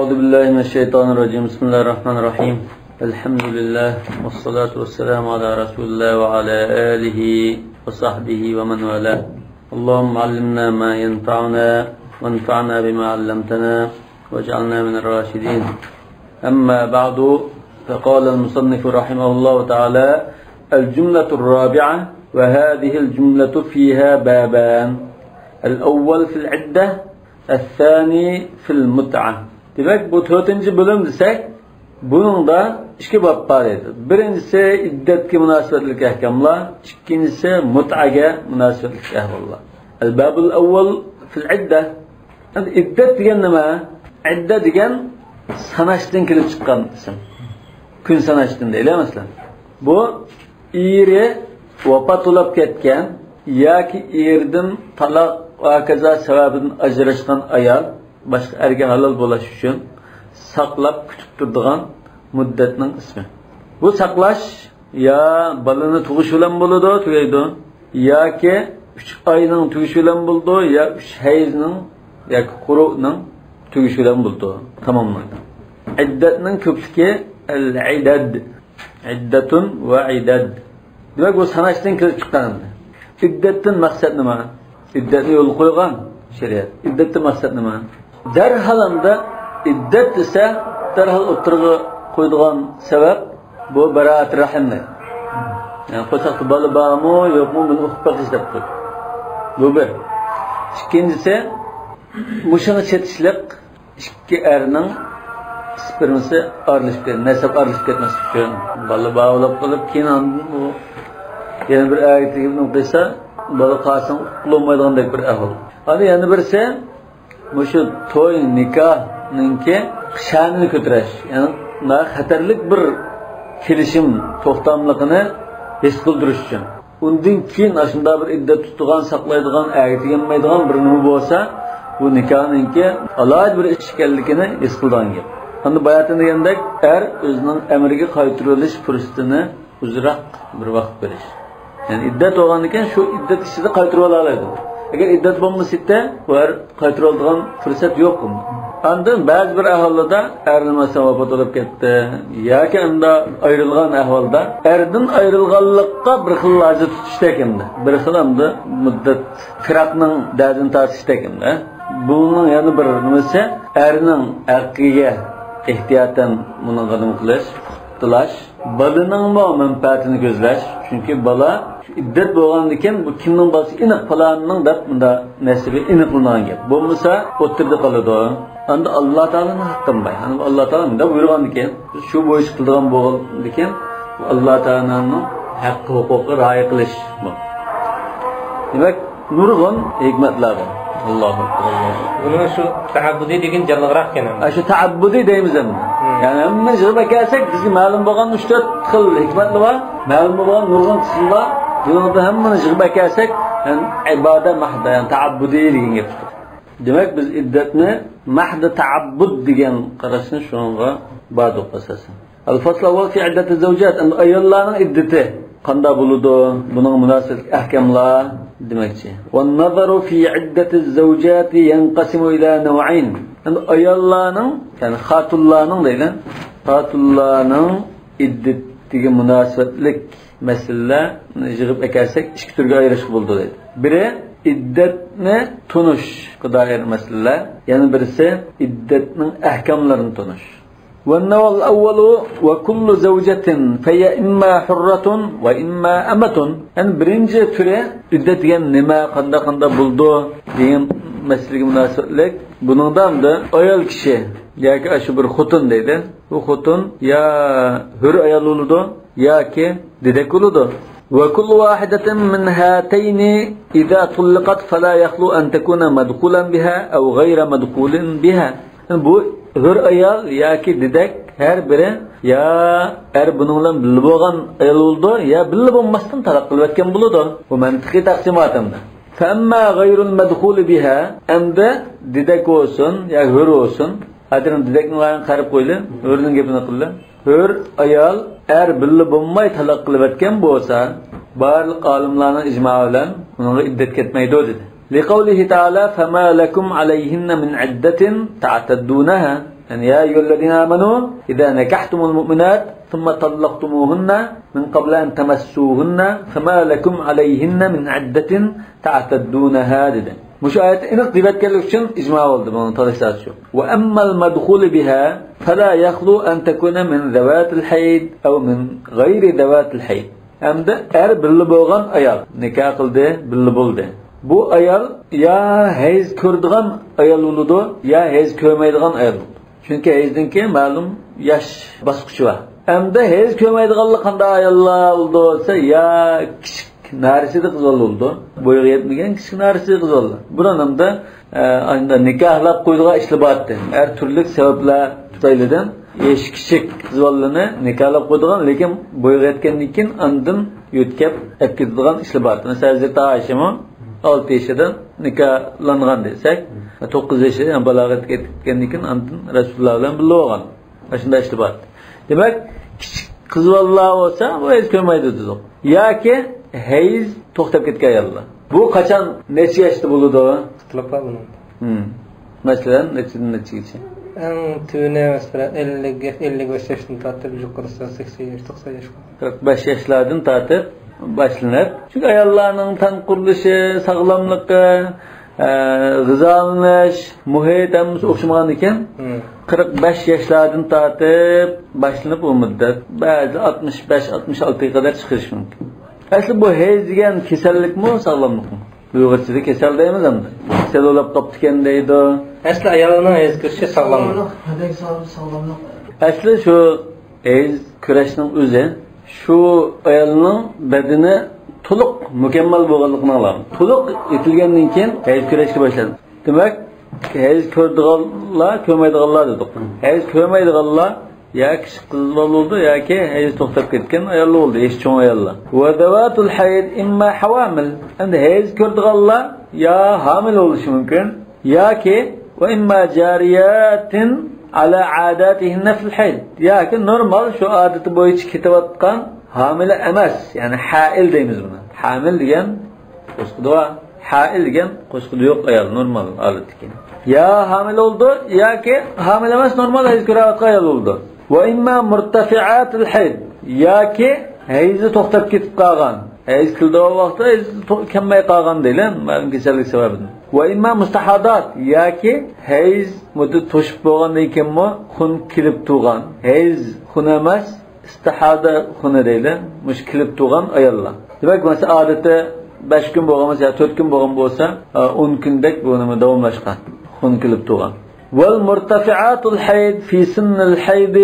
أعوذ بالله من الشيطان الرجيم بسم الله الرحمن الرحيم الحمد لله والصلاة والسلام على رسول الله وعلى آله وصحبه ومن والاه اللهم علمنا ما ينفعنا وانفعنا بما علمتنا واجعلنا من الراشدين أما بعد فقال المصنف رحمه الله تعالى الجملة الرابعة وهذه الجملة فيها بابان الأول في العدة الثاني في المتعة. Demek bu 4. bölüm desek bunun da iki bab var edi. Birincisi iddetga münasebetlik ahkamlar, ikincisi mut'aga münasebetlik ahkamlar. El-babul awwal fil idda. Yani iddet degan nima? Idda degan sanashdan kelib chiqqan ism. Kun sanashdan deylamizlar. Bu eri vafot bo'lib ketgan yoki erdan taloq va kaza sababidan ajrashgan ayol boshqa erga halol bo'lish uchun saqlab kutib turadigan muddatning ismi. Bu saqlash ya balani tug'ish bilan bo'ladi, tugaydi, yoki 3 oyning tugishi bilan bo'ldi, ya 3 hayzning yoki quruqning tugishi bilan bo'ldi. Tamomlaydi. Iddatning ko'pligi al-idad. Iddatun va idad. Demak bu sanashdan kelib chiqqan. İddatdan maqsad nima? İddatni yo'l qo'ygan shariat. İddatdan maqsad nima? Darhalanda iddat desa darhal o'tirg'i qo'ydigan sabab bu baraat rahimni. Yani qo'saqda bola bormi, yo'qmi buni o'qib baqish deb qo'ydi. Bu bir. İkincisi mushuni chetishlik ikki erning spermasi aralashib ketdi, nasab aralashib ketmas uchun bola bog'lab qilib keyin bu yana bir ayetni o'qisa bola qasam qulolmaydigandek bir ahvol. Hali yana birisi mushu to'y nikahninki sha'nini ko'tarish, ya'ni xatarlik bir kelishim to'xtamligini his qildirish uchun. Undan keyin shunda bir iddat tutgan, saqlaydigan, ayeti yemmaydigan bir nima bo'lsa, bu nikahninki alohida bir ish ekanligini his qilgan gap. Endi bayatini degandek o'zining amriga qaytirilish fursatini uzroq bir vaqt berish. Yani iddet olan iken şu iddet işi de qaytırıp alaydı. Eğer iddet bo'lmasa bu qaytırıp aladigan fırsat yok. Andan bazı bir ahvalda ernimasi vafot bo'lib ketdi yoki unda ayrilgan ahvolda erdan ayrilganlikqa bir xil lozim tutishda ekanda. Bir xil hamda muddat firaqning dardini tortishda ekanda. Bunun yana bir nimasi erning haqqiga ehtiyotan buni qadam qilish, tilash, balaning manfaatini ko'zlash. Chunki bala iddat bo'lgandan keyin bu kimning bolasi iniq falonning deb bunda nasibi iniq qilingan gap. Bo'lmasa o'tirdi qoladi. Endi Alloh taolaning haqqin bay. Hani Alloh taolo bunda buyurgandan keyin shu bo'yicha qilgan bo'lgandan keyin Alloh taolaning haqqi huquqi rioya qilish bu. Demak, nurg'un hikmatlar bor. Allohu akbar. Buni shu ta'abbudi degan jalliqroq ekan. Shu ta'abbudi deymiz endi. Yani hamma jilba kelsak bizga ma'lum bo'lgan 3-4 xil hikmatlar bor. Ma'lum bo'lgan nurg'un qismlar. Bunda hammani jilba kelsak, ibodat mahda, yani ta'abbudi degan gap chiqadi. Demak biz iddatni mahda ta'abbud degan qarashni shunga ba'd qasasan. Al-fasl awwal fi iddat az-zawjat, ayollarning iddati qanday bo'ladi? Buning munosib ahkamlar demakchi. Wan-nazaru fi iddat az-zawjat yanqasimu ila naw'ayn. Ayollarning, yani xatullarning deydi. Xatullarning iddatiga munosabatlik masalalar yig'ib ekarsak ikki turga ayirish bo'ldi deydi. Biri iddatni tunish dair masalalar, yana birisi iddatning ahkamlarini tunish. والنوع الأول وكل زوجة فهي إما حرة وإما أمة. Yani birinci türe iddet diyen nima qanda buldu diyen meseleye münasebetlik. Bunun da ayol kişi yoki shu bir xotun deydi. Bu xotun ya hür ayol oludu yoki dedek oludu. وكل واحدة من هاتين إذا طلقت فلا يخلو أن تكون مدخولا بها أو غير مدخول بها. Yani bu hür ayol yoki dedek her biri ya bunun bilan birga bo'lgan ayol oldu ya birga bo'lmasdan taloq qilib o'tgan bo'ladi. Bu mantiqiy taqsimotda. Famma ghayrul madkhul biha, anda dedek olsun ya hür olsun, hadirin dedekning ayağını qarib qo'ydi, hürning gapini qildi. Hür ayol birga bo'lmay taloq qilib o'tgan bo'lsa, barliq olimlarning ijmo bilan unga iddat ketmaydi dedi. لقوله تعالى فما لكم عليهن من عدة تعتدونها. Yani ya eyyühellezine amenu idâ nekahtumul mu'minat ثم طلقتموهن من قبل أن تمسوهن فما لكم عليهن من عدة تعتدونها dedi. Bu ayet iniq dibatganlik uchun ijmo bo'ldi buni tanishlar uchun. Wa ammal madkhul biha fala yakhlu an takuna min zawatil hayd aw min ghayri zawatil hayd. Hamda birli bo'lgan ayol nikoh qildi, birli bo'ldi. Bu ayol ya hayz ko'rdigan ayol bo'ladi, ya hayz ko'rmaydigan ayol. Chunki hayzdan keyin ma'lum yosh bosqichi bor. Hamda hayz ko'rmaydiganlar qanday ayollar bo'lsa, ya kichik narisida qiz bo'ldi. Bo'yi yetmagan kichik narisida qiz bo'ldi. Buranamda anda nikohlab qo'ydigan ishlar bordi. Har turli sabablar tufaylidan kichik qiz bolani nikohlab qo'ydigan, lekin bo'yi yetgandan keyin andin yo'tkab akizdigan ishlar bordi. Masalan, Hazrat Oysha 6 yaşından nikahlangan desak, 9 yaşında yani balag'atga yetgandan keyin andin Rasululloh bilan birga bo'lgan. Shunday ishlar bor. Demak, kichik qiz bolalar bo'lsa, bu hayz ko'rmaydi dedi. Yoki hayz to'xtab ketgan ayollar. Bu qachon necha yoshda bo'ladi? Ixtiloflar buni. Masalan, necha? Eng tüne mesela 55 yaşından tartib yuqorisi 80 yaş, 90 yaş. 45 yaşlardan tartib başlanır. Çünkü ayollarning tan qurilishi, sog'lomligi, g'izolanish, muhit ham o'xshamagan ekan. 45 yoshlardan tartib boshlanib u muddat ba'zi 65-66 ga qadar chiqish mumkin. Asli bu hayz degan kasallikmi, sog'lomlikmi? Uyg'urchada kasal deymiz hamda. Kasal bo'lib qopti ekan deydi. Asli ayolning hayz ko'rishi sog'lomlik. Asli shu hayz kurashning o'zi şu ayolning bedeni to'liq mukammal bo'lganligini oladi. To'liq yetilgandan keyin hayz kurashga boshladi. Demak, hayz ko'rdiganlar, ko'rmaydiganlar dedik. Hayz ko'rmaydiganlar ya kichik qiz bo'ldi yoki hayz to'xtab ketgan ayollar bo'ldi, eski cho'ng ayollar. Va dawatul hayd imma hawamil. Endi hayz ko'rdiganlar ya hamil bo'lishi mumkin yoki va imma jariyatin ala adatihinna fil hayd. Yoki normal shu odati bo'yicha ketayotgan hamile emas, yani hail deymiz buna. Hamil degan qo'shqida va hail degan qo'shqida yo'q ayol, normal holatda. Ya hamil oldu yoki hamil emas, normal hayz ko'rayotgan ayol oldu. Va imma murtafi'atul hayd. Yoki hayzi to'xtab ketib qolgan. Hayz qildigan vaqtda hayz kammay qolgan deylan, ma'lum kasallik sababidan. Va imma mustahadat yoki hayz muddat to'shib bo'lgandan keyinmi xun kelib turgan. Hayz xun emas, istihada xuna deylan, mush kelib turgan ayollar. Demak, masalan, odatda 5 kun bo'lgan bo'lsa, 4 kun bo'lgan bo'lsa, 10 kundek bu nima davomlashgan. Xun kelib turgan. Wal murtafi'atul hayd fi sinnil hayd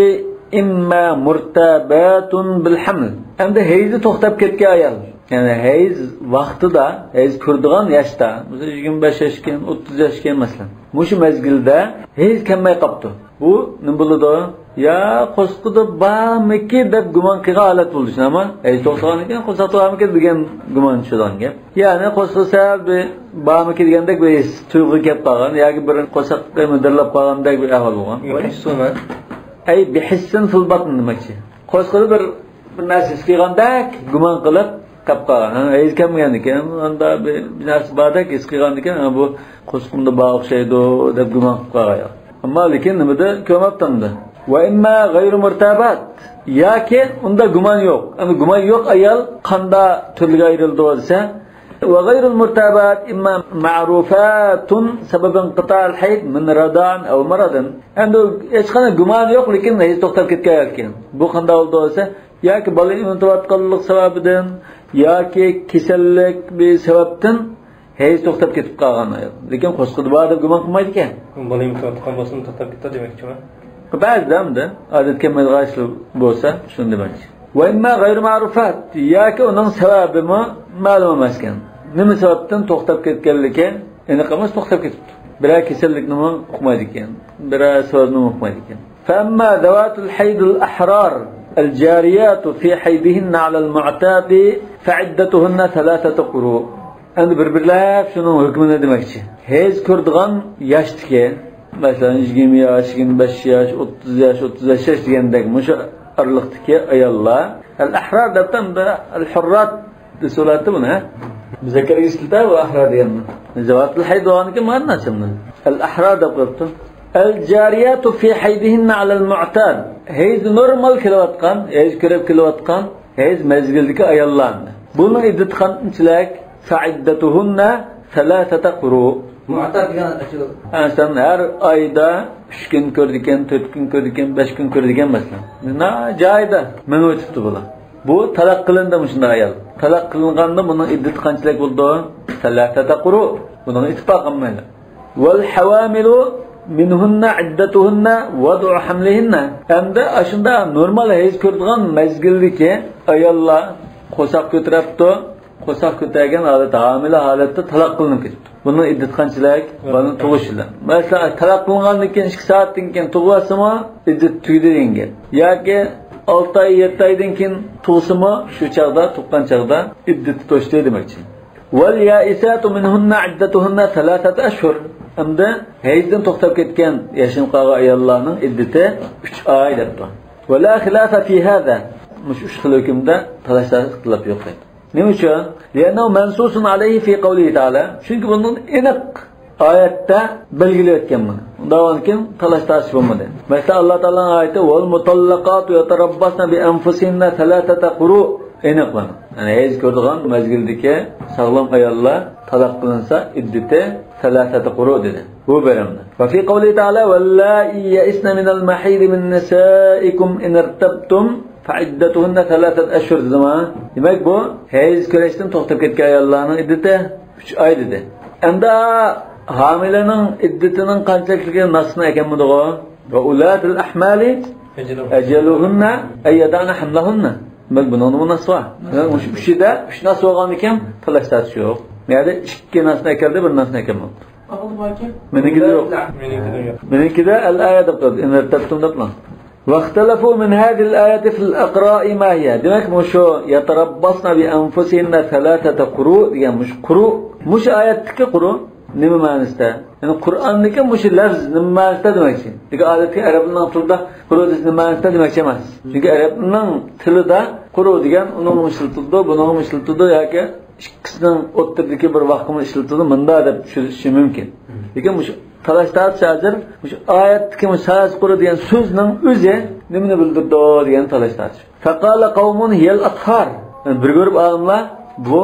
imma murtabatun bil haml. Endi hayzi to'xtab ketgan ayol. Yani hayz vaqtida, hayz ko'rdigan yoshda, mesela 25 yoshga, 30 yoshga masalan. Mushu mezgilda hayz kammay qopti. Bu nima bo'ladi? Ya qo'sqida bamiki deb gumon qilgan holat bo'ldi, ama hayz to'xtagan ekan, qo'sqatmiki degan gumon tushgan gap. Ya'ni qo'sqisa bamiki degandek bir tuyg'u kelib qolgan yoki bir qo'saqqa mudirlab qolgandek bir ahvol bo'lgan. Yo'qmi? Ay bihissin fil batn demakchi. Qo'sqida bir narsa qilgandek gumon qilib kapqagan. Hayz kelmagan ekan, unda bir narsa bardak his qilgan ekan, bu qo'sqimda bog' o'xshaydi deb gumon qilib qolgan. Ammo lekin nimada ko'mabtanda. Va imma g'ayru murtabat. Yoki unda gumon yo'q. Ana gumon yo'q ayol qanda turga ayrildi bo'lsa, va g'ayrul murtabat imma ma'rufatun sababan qita'al hayd min radan aw maradan. Endi hech qanday gumon yo'q, lekin hayz to'xtab ketgan ekan. Bu qanday bo'ldi bo'lsa, yoki bola unutayotganlik sababidan yoki kasallik bir sababdan hayz to'xtab ketib qolgan ayol. Lekin qo'shqida bor deb gumon qilmaydi ekan. Bola unutayotgan bo'lsa, to'xtab ketdi demakchimi? Ba'zida odatga ma'lum bo'lsa, shuni demakchi. Va imma g'ayru ma'rufat, yoki uning sababimi ma'lum emas ekan. Nima sababdan to'xtab ketganligi aniq emas, to'xtab ketibdi. Biroq kasallikni uqmaydi ekan, biroq sababni uqmaydi ekan. Fa amma dawatul haydul ahrar الجاريات في حيضهن على المعتاد فعدتهن 3 قروء. Endi bir-birlab şunun hükmünü demekçi. Hayz ko'rdigan yoshdagi, masalan 20 yosh, 25 yosh, 30 yosh, 35 yosh degandek mushu araliqdagi ayollar al-ahrar debdan da al-hurrat desulati buni. Muzakkar istilda va ahrar degan. Zawatul hayd bo'lganiki ma'nosi nima? Al-ahrar deb qo'yibdi. El-cariyatu fi haydihinna alal mu'tad. Hayz normal kilovatgan, hayz körep kilovatgan, hayz mezgildiki ayollarni. Bunun iddet qanchalik fa'iddatuhunna salasata quru. Mu'tad degan açılır. Sen her ayda 3 gün ko'rdikan, 4 gün ko'rdikan, 5 gün ko'rdikan masalan. Na joyda men o'tibdi bular. Bu talaq qilindi shunda ayol. Talaq qilinganda buning iddet qanchalik bo'ldi? Salasata quru. Buning ittifoq qilmaydi. Wal hawamilu minhunna iddatuhunna wad'u hamlihinna. Endi ashunda normal hayz ko'rdigan mezgildiki ayollar qo'saq ko'taribdi. Qo'saq ko'targan holatda hamila holatda talaq qilinib ketdi. Bunun iddet qanchalik? Buni tug'ishlar. Masalan, talaq qilingandan keyin 2 soatdan keyin tug'asimi, iddet tugdi degan. Yoki 6 oy, 7 oydan keyin tug'simi, shu chaqda, tuqqan chaqda iddet to'shdi demoqchi. Wal ya'isatu minhunna iddatuhunna 3 ashhur. Endi hayzdan to'xtab ketgan yashin qolgan ayollarning iddati 3 oy debdi. Va la khilafa fi hada. Mush 3 xil hukmda talashlar ixtilof yo'q deydi. Nima uchun? Li'annahu mansusun alayhi fi qawlihi ta'ala. Chunki bunun aniq oyatda belgilayotgan buni. Undan keyin talash tashib bo'lmadi. Masalan, Alloh taolaning oyati wal mutallaqatu yatarabbasna bi anfusihinna 3 quru. Aniq buni. Ya'ni hayz ko'rdigan mazgildagi sog'lom ayollar talaq qilinsa iddati 3 quru dedi. Bu bölümde. Ve fi qawlihi ta'ala wallahi ya'isna minal mahid min nisaikum in irtabtum fa'iddatuhunna 3 ashhur zaman. Demek bu hayz ko'rishdan to'xtab ketgan ayollarning iddati 3 oy dedi. Endi hamilening iddatining qanchalikligi nasni ekanmidi go? Va ulatul ahmali ajaluhunna ayyadana hamlahunna. Demek bunun nası var. Şu şeyde 3 nas olgan ekan talashlar yo'q. Yani 2 nasni ekaldi, 1 nasni ekanmadi. Meniki de yok. Meniki de el-ayet yaptı. İnirtebtum deplan. واختلفوا من هذه الآية في الأقراء ما هي. Demek mi şu يتربصن بأنفسهن 3 قروء diye muş quru. Muş ayetteki quru nima ma'nosida? Yani Qur'ondagi muş lafz nima ma'nosida demakchi. Çünkü adetki Arapning tilida quru nima ma'nosida demakchi emas. Çünkü Arapning tilida quru degan uning ishiltildi, buning ishiltildi yoki ikkisining o'rtasidagi bir vaqtni ishiltildi, munda deb tushunish mumkin. Lekin mush talashlar hozir mush oyatdagi mushaz quru degan so'zning o'zi nimani bildirdi degan talashlar. Faqala qawmun hiyal athar. Bir guruh olimlar bu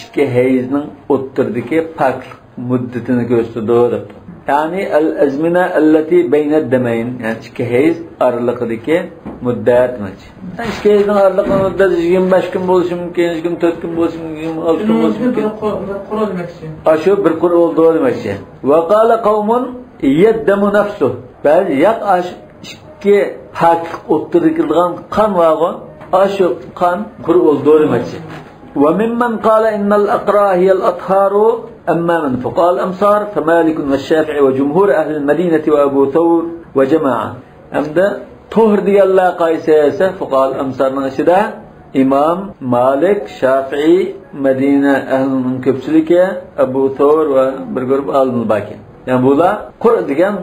ikki hayzning o'rtasidagi farq muddatini ko'rsatdi deb. Yani el-azmina allati bayna ad-damayn, yani ikki hayz oralig'idagi muddat demakchi. Ikki hayzning oralig'idagi muddat 25 kun bo'lishi mumkin, 4 kun bo'lishi mumkin, 6 kun bo'lishi mumkin. Qur'on demakchi. Ashu bir Qur'on oldu demakchi. Va qala qawmun yaddamu nafsuh. Ba'zi yaq ash ikki haq o'ttirilgan qon vag'o, ashu qon Qur'on oldu demakchi. Wa mimman qala innal aqra hiya al-atharu أما من فقهاء الأمصار فمالك والشافعي وجمهور أهل المدينة وأبو ثور وجماعة. أمدا طهر دي الله قايسة فقهاء الأمصار نشدا إمام مالك شافعي مدينة أهل المنكبسلك أبو ثور وبرقرب أهل الباكي. Yani bula Kur'an diyen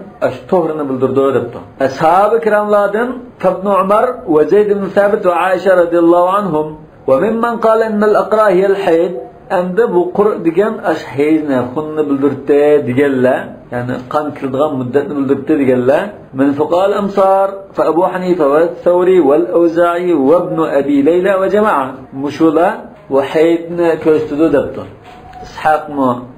طهرını bildirdiği depti. Ashab-ı kiramlardan Ibn Umar ve Zeyd ibn Sabit ve Aişe radıyallahu anhum ve mimmen qala innal aqra hiyal hayd. Endi bu Qur'on degan hayzni xunni bildirdi deganlar, ya'ni qon kiradigan muddatni bildirdi deganlar. Min fuqahal amsar fa Abu Hanifa va Thawri wal Awza'i va Ibn Abi Layla va jamaa mushula va haydni ko'rsatdi debdi. Ishaq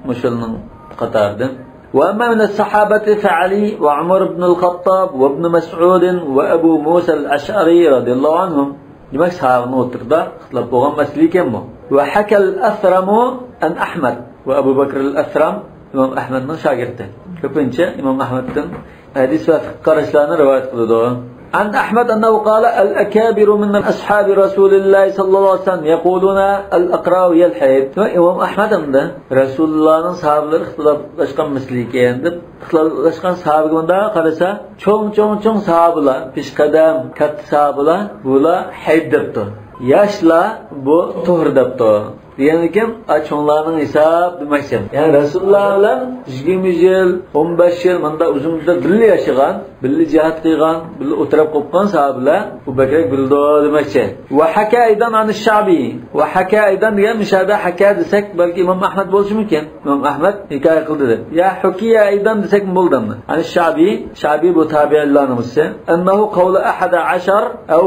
mushulning qatoridan. Wa amma min as-sahabati fa Ali va Umar ibn al-Khattab va Ibn Mas'ud va Abu Musa al-Ash'ari radhiyallahu anhum. Demek sahabının oturda ixtilof bo'lgan masala ekan bu. Ve hakal asramu an Ahmad ve Abu Bakr al-Asram İmam Ahmed'nin şagirdi. Köpünçe İmam Ahmed'den hadis ve fiqh qarashlarini rivoyat qildi. An Ahmad annahu qala al-akabiru min ashabi Rasulillah sallallohu alayhi vasallam yaquluna al-aqra wa al-hayd. Ve İmam Ahmed'in Resulullah'ın sahabeleri ixtiloflashgan masala ekan deb ixtiloflashgan sahabaga bunda qarasa cho'ng sahabalar, peshqadam, katta sahabalar bular hayd debdi. Yaşla bu to'g'ri debdi. Diyeni kim? Çoğunlarının hesap demekçi. Yani Resulullah ile 20 yıl, 15 yıl manda uzun müddet birlikte yaşayan, birlikte cihat kılgan, birlikte oturup kopkan sahabeler bu bekrek bildi demekçi. Ve haka aydan an Şabi. Ve haka aydan diye müşabe haka desek belki İmam Ahmed boluşu mümkün. İmam Ahmed hikaye kıldı. Ya hukiye aydan desek mi buldu mu? Hani Şabi bu tabi'illanımızı. Ennehu kavlu 11 ev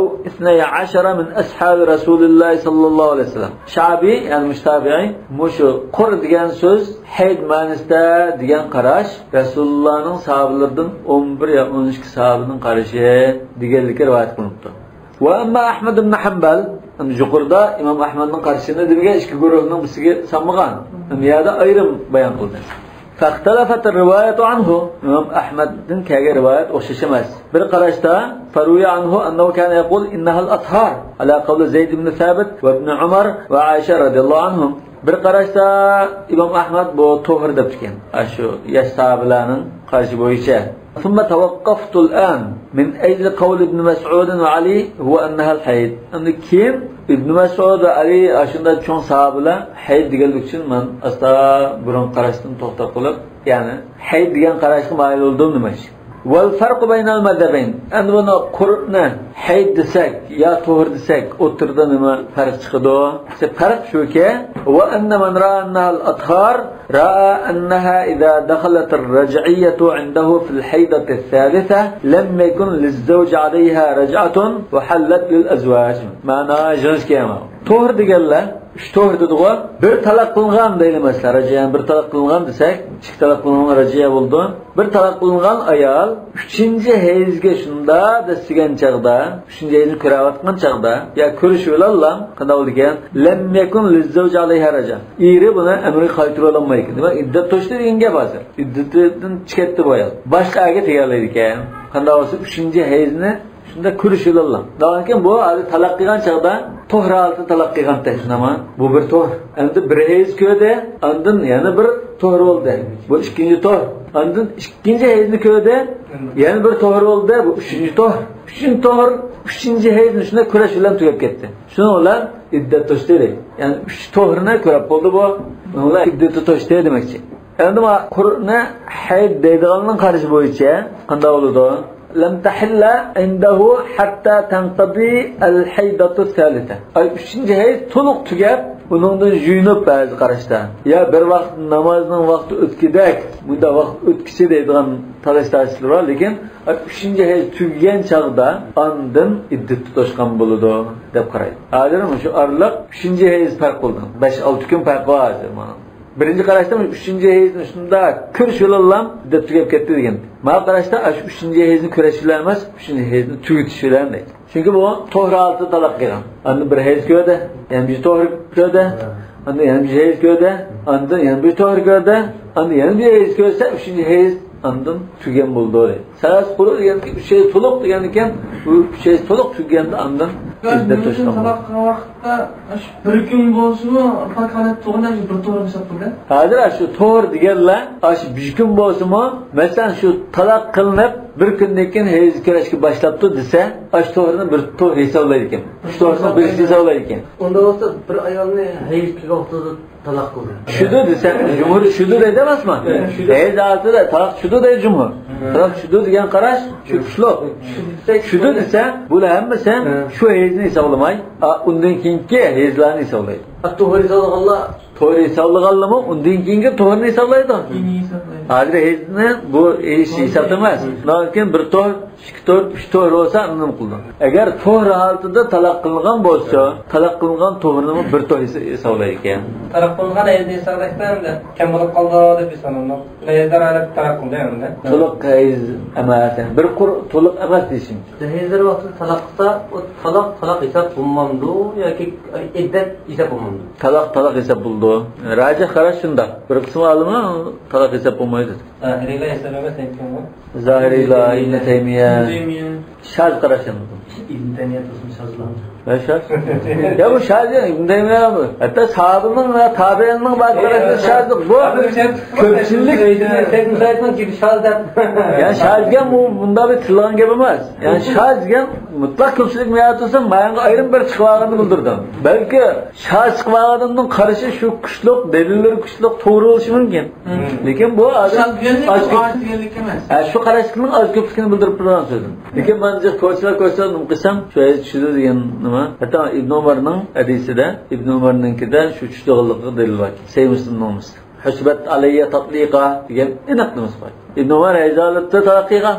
12 min ashabi Resulullah sallallahu aleyhi ve sellem. Şabi yani müştabi'i muşu kur diyen söz hayd manasida degan qarash Rasulullahning sahabelerden 11 ya 12 sahabenin qarashi deganlikka rivoyat qilinibdi. Ve amma Ahmad ibn Hanbal yuqorida İmam Ahmadning qarashini degan ikki guruhning birisiga sanmagan. Niyada ayrım bayon qildi. فاختلفت الرواية عنه إمام أحمد كاجا رواية وششمس بالقراشتا فروي عنه أنه كان يقول إنها الأطهار على قول زيد بن ثابت وابن عمر وعائشة رضي الله عنهم بالقراشتا إمام أحمد بو طهر دبتكين أشو يستعبلانن قرش بويشة ثم توقفت الآن من أجل قول ابن مسعود وعلي هو أنها الحيض أن كيم ابن مسعود وعلي أشندا چون sahabeler hayd deganlik uchun men asta burun qarashdan to'xtab qolib, ya'ni hayd degan qarashga mayil bo'ldim demoqchi. Vel farqu beynel mezhebeyn. Endi buni Qur'ni hayd desak ya to'g'ri desak, o'tirda nima farq chiqadi? Farq shuki, va anna man ra'a annaha al-athhar ra'a annaha idha dakhalat ar-raj'iyyatu 'indahu fi al-haydati ath-thalitha lam yakun liz-zawj 'alayha raj'atun wa halat lil-azwaj. Ma'na jins kema. To'g'ri deganlar Üç to'g'ri dedilar. Bir talaq qilingan deyilmaslar. Yani bir talaq qilingan desak, ikki talaq qilingan rajiya bo'ldi. Bir talaq qilingan ayol 3-chi hayzga shunda desigan chaqda, 3-chi hayzni ko'rayotgan chaqda, ya ko'rishib qanday bo'lgan? Lam yakun lizzawj alayha raja. Eri buni amri qaytira olmaydi. Demak, iddat to'shdi degan gap hozir. Iddatdan chiqatdi bu ayol. Boshqaga tegarlaydi ekan. Qanday bo'lsa 3-chi hayzni shunda ko'rishiladilar. Lekin bu hali talaq qilgan chaqda to'g'ri olti talaq qilgan tashnama. Bu bir to'g'ri. Endi bir hayz ko'rdi, ondan yana bir to'g'ri bo'ldi. Bu ikkinchi to'g'ri. Ondan ikkinchi hayzni ko'rdi, yana bir to'g'ri bo'ldi. Bu uchinchi to'g'ri. Uchinchi to'g'ri, uchinchi hayzni shunda kurash bilan tugab ketdi. Shuni ular iddat to'shdi. Ya'ni 3 to'g'rini ko'rib bo'ldi bu. Ular iddat to'shdi demakchi. Endi bu Qur'ni hayd deydiganning qarashi bo'yicha qanday bo'ladi? لم تحل عنده حتى تنقضي الحيضة الثالثة. Ay 3-chi hayz to'liq tugab, uningdan yuyinib ba'zi qarashda. Ya bir vaqt namozning vaqti o'tkidak, bunda vaqt o'tkishi deydigan talashlar bor, lekin 3-chi hayz tugagan chaqda ondan iddat tutashgan bo'ladi deb qaraydi. Hozir shu araliq 3-chi hayz farq bo'ldi. 5-6 kun farq bor hozir mana. Birinci qarashda 3-chi hayzni shunda ko'rishilollam deb tugab ketdi degan. Ma qarashda 3-chi hayzni ko'rishlar emas, 3-chi hayzni tugatishlar deydi. Chunki bu to'g'ri olti talaq qilgan. Endi bir hayz ko'rdi, yana bir to'g'ri ko'rdi, endi yana bir hayz ko'rdi, endi yana bir to'g'ri ko'rdi, endi yana bir hayz ko'rsa 3-chi hayz ondan tugan bo'ldi deydi. Salas qurur deganki 3 hayz to'liq degan ekan, bu 3 hayz to'liq tuganda ondan iddat to'shgan. Talaq qilgan vaqtda bir kun bo'lsa-mu, faqat to'g'ri bir to'g'ri hisobda. Hozir shu to'g'ri deganlar, shu bir kun bo'lsa-mu, masalan shu talaq qilinib bir kundan keyin hayz ko'rishga boshlabdi desa, shu to'g'rini bir to'g'ri hisoblaydi ekan. Shu to'g'rini bir hisoblaydi ekan. Unda bo'lsa bir ayolni hayz kelgan vaqtida talaq qildi. Shudu desa, jumhur shudu deydi emasmi? Hayz altida talaq shudu deydi jumhur. Talaq shudu degan qarash shu kuchli. Shudu desa, bular hammasi shu hayzni hisoblamay, undan keyingi hayzlarni hisoblaydi. To'g'ri hisoblaganlar to'g'ri hisoblaganlarmi undan keyingi to'g'rini hisoblaydi. Hozir hayzni bu hech hisob emas. Lekin bir to'g'ri, ikki to'g'ri, uch to'g'ri bo'lsa uni qildi. Agar to'g'ri holatida talaq qilingan bo'lsa, talaq qilingan to'g'rini bir to'g'ri hisoblaydi ekan. Talaq qilingan hayzni hisoblashda kam bo'lib qoldi deb hisoblanadi. Hayzlar alib talaq qildi endi. To'liq hayz emas, bir qur to'liq emas deyishim. Hayzlar vaqtida talaq qilsa, o talaq hisob bo'lmamdi yoki iddat hisob bo'lmamdi. Talaq hisob bo'ldi. Rajih qarash shunda. Bir qism olimlar talaq hisob bo'lmaydi. Zahiriylar hisob emas aytganmi? Zahiriylar, Ibn Taymiya. Shaz qarashim. Ibn Taymiya to'sin shazlan. Şaz. Ya bu şaz ya, indeyim ya bu. Hatta sahabının ve tabi'inin bazıları şazlık bu. Köpçülük. Tek müsaitmen gibi şaz der. Yani şazgen bu bunda bir tılgan gibi olmaz. Yani şazgen mutlak köpçülük meyatılsın, bayanga ayrım bir çıkıvağını bildirdim. Belki şaz çıkıvağının karışı şu kuşluk, delilleri kuşluk doğru oluşu mümkün. Lekin bu adam şu karışıklığın az köpçülükünü bildirip duran sözüm. Lekin bence koçlar mümkünsem şöyle düşünür diyen nima. Hatta İbn Umar'ın hadisinde, İbn Umar'ınkide şu üçlüğü delil var. Sevmişsin olmuş. Hüsbet aleyye tatliqa diyen inaklımış var. İbn Umar ecalette talakika.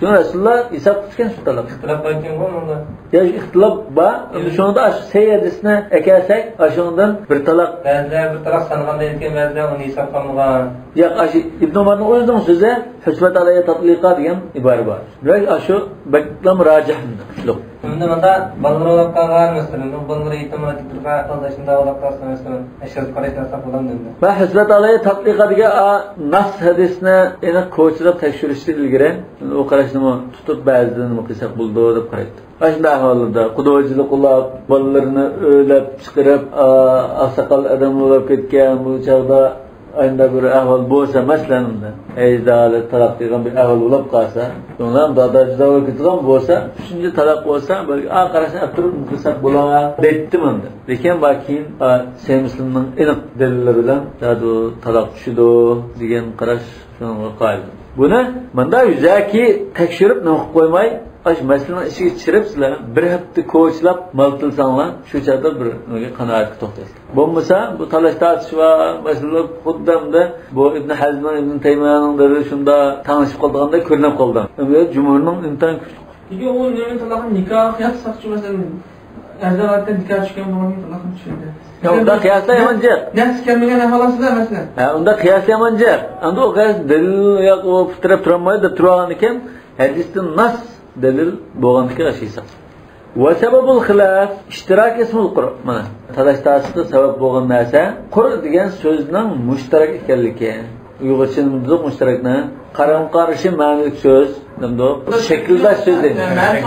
Şunu Resulullah isap tutken şu talak. İhtilaf bayken var mı onda? Ya ihtilaf var. Şunu da aş seyyedisine ekersek aşağıdan bir talak. Bazılar bir talak sanıgan deyilken bazılar onu isap kalmıgan. Ya aşı İbn Umar'ın o yüzden sözü hüsbet aleyye tatliqa diyen ibarı var. Ve aşı beklam racihinde. Şimdi bunda balları olap kalgan mesela. Balları ihtimal ettirme kaldaşında olap kalsa mesela. Eşit karışına sapılan dedi. Ve hüsbet aleyye tatliqa diye nas hadisine ene koçlab tekshirishni ilgari o qarashni tutib ba'zidan qilsak buldi deb qaraydi. Ashunday ahvolda xudochilik qilib, bolalarini o'ylab chiqarib, aqsaqal odam bo'lib ketgan bu chaqda ayda bir ahvol bo'lsa, masalan, ejdali talaq degan bir ahvol bo'lib qolsa, undan dadajda ketgan bo'lsa, shunday talaq bo'lsa, balki qarashni turib qilsak bo'lar deydi menda. Lekin bakin Sevmuslimning aniq dalillari bilan dadu talaq tushidi degan qarash shunga qoyil. Buni menda yuzaki tekshirib nima qo'ymay, aş masalan işi çirip sizler bir hafta koçlab maltılsanlar şu çağda bir kanaatga to'xtaysiz. Bo'lmasa bu talash tartish va masalan xuddamda bu Ibn Hazm Ibn Taymiyaning shunda tanishib qolganda ko'rinib qoldi. Jumhurning intan kuchli. Nega u nima talaqni nikoh qiyaslaschi masalan azalda nikoh tushgan bo'lgan talaqni tushdi. Ya unda qiyaslaymanchi. Nafs kelmagan aholasida masalan. Ha unda qiyaslaymanchi. Endi o qiyas dalil yo'q u fitrab turmaydi deb turgan ekan hadisdan nas dalil bo'lganligi ashisa. Va sababul xilaf ishtirak ismul qur. Mana talashtasida sabab bo'lgan narsa qur degan so'zning mushtarak ekanligi. Uyg'urchada mushtarakni qaram-qarishi ma'nolik so'z, nimdo shakldash so'z deydi.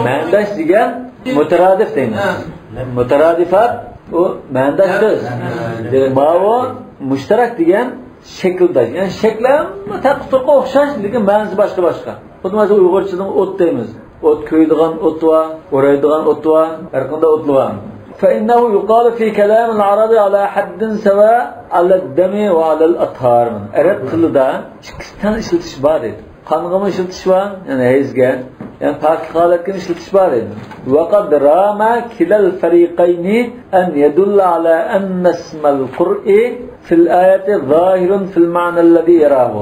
Ma'nodash degan mutaradif deymiz. Mutaradifat o ma'nodash so'z. Ma'vo mushtarak degan shakldash. Yani shaklam taqtirqa o'xshash, lekin ma'nosi boshqa. Xuddi Uyg'urchada o't deymiz. Ot kuydigan ot var, oraydigan ot var, her kanda otlu var. فإنه يقال في كلام العرب على حد سواء على الدم وعلى الأطهار. Arap tilida ikkisidan ishlatish bor edi. Qanig'imi ishlatish bor, yani hezga, yani pok holatga ishlatish bor edi. وقد رام كلا الفريقين أن يدل على أن اسم القرء في الآية ظاهر في المعنى الذي يراه.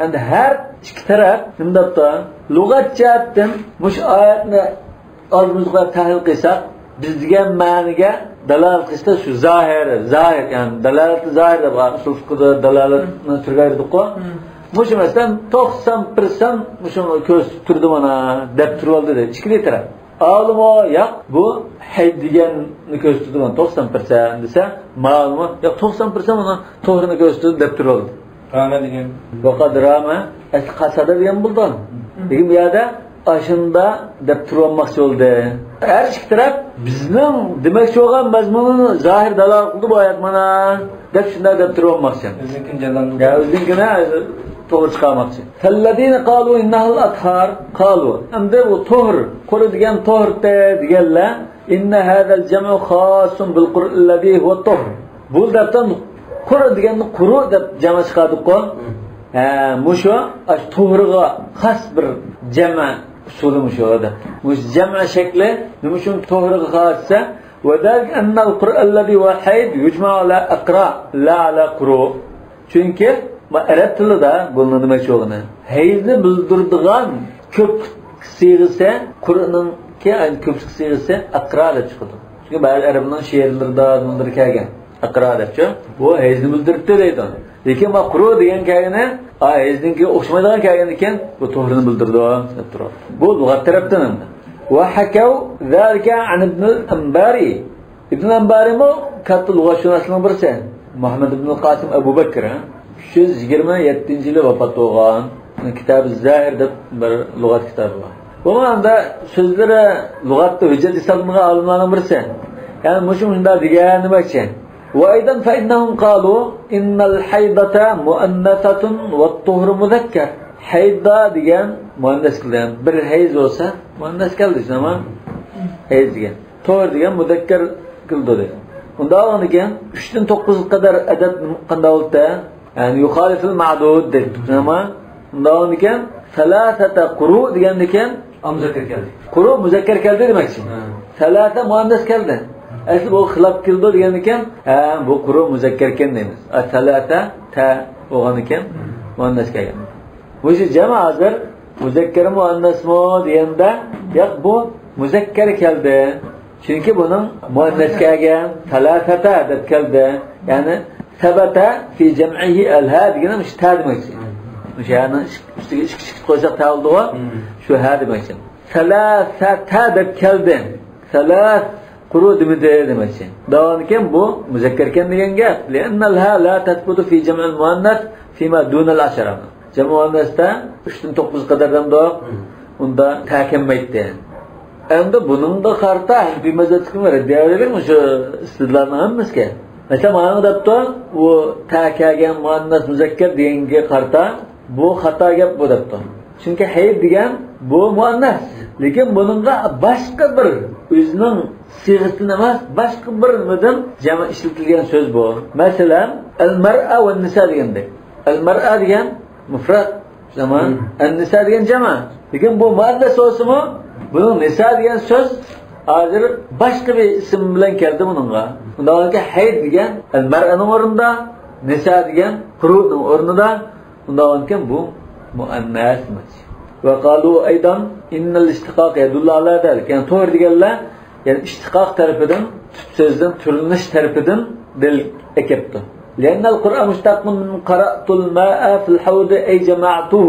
Yani her iki taraf nimdapta lug'at jihatdan mush oyatni oldimizga tahlil qilsak, biz degan ma'niga dalolat qilsa shu zohir, yani dalolati zohir deb usul fiqhda dalolatni turgaydik-ku. Mush masalan 90% mushuni ko'z turdi mana deb turoldi dedi. Ikkili taraf. Alimo yo'q, bu hay deganni ko'z turdi mana 90% desa, ma'lum yo'q 90% mana to'g'rini ko'z turdi deb turoldi. Rama degan. Vaqad rama qasada degan bo'ldi. Lekin bu yerda ashunda deb turmoqchi bo'ldi. Har ikki taraf bizning demoqchi bo'lgan mazmunini zohir dalolat qildi bu oyat mana deb shunday deb turmoqchi. Biznikin jalandı. Ya o'zingina to'g'ri chiqarmoqchi. Falladina qalu innahul athar qalu. Endi bu to'g'ri, quri degan to'g'ri deganlar inna hadal jam'u khasun bil qur'an alladhi huwa to'g'ri. Bu debdan quri deganni quru deb jama chiqardik-ku. Mushu to'g'riga xos bir jama usuli mushuda. Mush jama shakli nima uchun to'g'riga xossa? Va dalik anna al-Qur'an alladhi wahid yujma ala aqra la ala quru. Chunki arab tilida buni nima cho'g'ini hayzni bildiradigan ko'p sig'isi Qur'onning ko'pchilik sig'isi aqra deb chiqadi. Chunki ba'zi arabning she'rlarida bunday kelgan. Aqra debchi bu hayzni bildiribdi deydi. Lekin bu quru degan kayni hayzningki o'xshamaydigan kayin ekan, bu to'g'rini bildirdi deb turadi. Bu lug'at tarafdan ham. Va hakav zalika an ibn al-Anbari. Ibn al-Anbari mu katta lug'atshunoslarning birisi. Muhammad ibn Qasim Abu Bakr 327-yili vafot bo'lgan. Kitob az-Zahir deb bir lug'at kitobi bor. Bu anda sözlere lügatta hüccet isalımına alınanın birisi. Yani muşumunda diğer ne bakçı? وأيضا فإنهم قالوا إن الحيضة مؤنثة والطهر مذكر. Hayda degan muannas qilgan. Bir hayz olsa muannas qildi, ama hayz degan. To'g'ri degan muzakkar qildi. Unda ekan 3 dan 9 qadar adad qanday bo'ldi? Yani yuxalifil ma'dud dedi. Ama unda ekan salasata quru degan ekan muzakkar keldi. Quru muzakkar keldi demakchi. Salasa muannas keldi. Asli bu xilaf qildi degan ekan, bu quru muzakkar ekan deymiz. Salasa ta bo'lgan ekan muannas kelgan. Bu jama hozir muzakkar muannasmi deganda, yo'q bu muzakkar keldi. Chunki buning muannas kelgan salasata deb keldi. Ya'ni sabata fi jam'ihi al-ha degan ish ta demakchi. O'shani ustiga ish qo'ysak ta'oldi-ku, shu ha demakchi. Salasata deb keldi. Salas quru demakchi. Davom bu muzakkar ekan degan gap. Li'annal-ha la tathbutu fi jam'il muannas fima duna al-ashara. Cem muannasda 3 dan 9 qadardan da unda ta'kimmaydi. Endi buning da qarta bir mazatkim var. Deyavering shu istidlarni hammasiga. Mesela mana debdi, u ta'kagan muannas muzakkar deganga qarta bu xato gap bu debdi. Chunki hayd degan bu muannas, lekin buningga boshqa bir o'zining siyg'asini emas, boshqa bir nimadan jama ishlatilgan so'z bu. Masalan, al-mar'a va an-nisa degandek. Al-mar'a degan mufrad, zaman an-nisa degan jama. Lekin bu muannas so'zmi? Buning nisa degan so'z hozir boshqa bir ism bilan keldi buningga. Undaki hayd degan al-mar'aning o'rnida, nisa degan quruning o'rnida. Undaki bu muannas emas. Va qalu aydan innal istiqaq yadullu ala zalik. Yani to'g'ri deganlar, yani istiqaq tarafidan, so'zdan turinish tarafidan dil ekibdi. لأن القرآن مشتق من قرأت الماء في الحوض أي جمعته.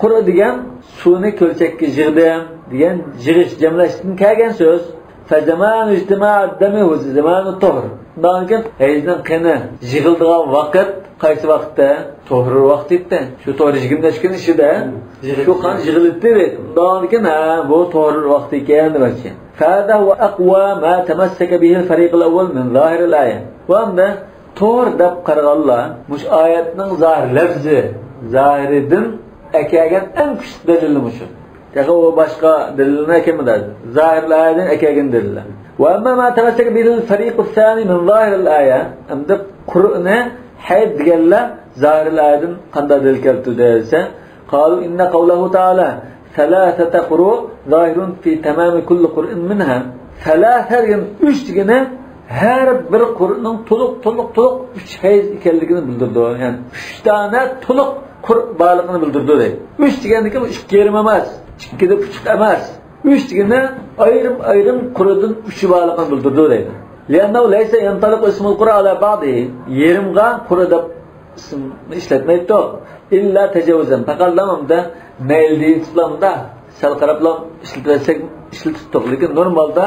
Qura degan suvni ko'lchakka yig'dim degan yig'ish jamlashdan kelgan so'z. Fa zamanu ijtima'ad dami va zamanu tuhr. Bundan hayzdan qani yig'ildigan vaqt qaysi vaqtda? To'g'ri vaqt edi. Shu to'g'ri yig'imlashgan ishida shu qan yig'ilibdi deb. Bundan bu to'g'ri vaqt ekan demakchi. Fada huwa aqwa ma tamassaka bihi al-fariq al-awwal min zahir al-aya. Va unda to'g'ri deb qaraganlar mush oyatning zahir lafzi zahiridan akagan eng kuchli dalili mushu. Taqa o boshqa dalilni akamadan zahirlardan akagan dalillar. Va amma ma tamassaka bil fariq al-thani min zahir al-aya, amda Qur'oni hayd deganlar zahir al-ayadan qanday dalil keltirdi desa, qalu inna qawluhu ta'ala thalathata quru zahirun fi tamam kulli qur'in minha. Thalathadan 3 degani her bir Qur'onning to'liq 3 hayz ekanligini bildirdi. Yani 3 tane to'liq Qur borligini bildirdi deydi. 3 degandiki bu 2 yarim emas, 2 deb 3 emas. 3 degani ayrim Qur'ondan 3 borligini bildirdi deydi. Lianna laysa yantaliq ismul Qur'on ala ba'di. Yerimga Qur'on deb ism ishlatmaydi. İlla tajavuzan. Faqallamda maildi islamda sal qarablam ishlatib lekin normalda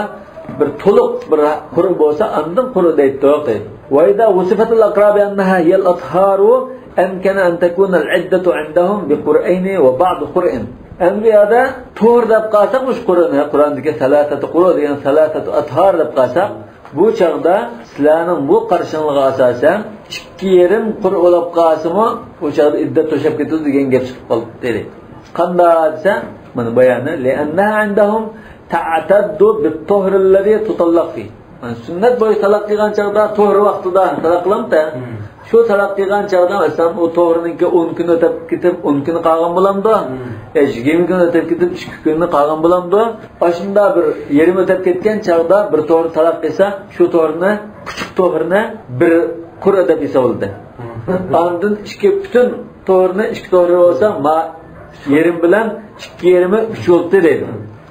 bir to'liq bir Qur'on bo'lsa, andan Qur'on deydi. Va ida wasifatul aqrabi annaha hiyal atharu أمكن أن تكون العدة عندهم بقرآن وبعض قرآن. أنبياء تور دبقاسا مش قرآن. قرآن ديك ثلاثة قرآن ديك ثلاثة أطهار دبقاسا. Bu çağda silahının bu karşılığı asasen 2 yerim Qur'on debqasımı o çağda iddet toşap getirdi degan gap chiqib qoldi dedi. Qanday desa, mana bayoni li'annaha indahum ta'taddu bit-tuhr alladhi tutallaq fi. Sünnet boyu talaq qilgan chaqda to'g'ri vaqtida talaq qilamda. Shu talaq qilgan chaqda masalan u to'g'riniki 10 kun o'tib ketib 10 kun qolgan bo'lamdi. 20 kun o'tib ketib 2 kunni qolgan bo'lamdi. Ashunda bir yerim o'tib ketgan chaqda bir to'g'ri talaq qilsa, shu to'g'rini, kuchuk to'g'rini bir Qur'on deb hisoblanadi. Ondan 2 butun to'g'rini 2 to'g'ri bo'lsa, yerim bilan 2 yerimi 3 bo'ldi deydi.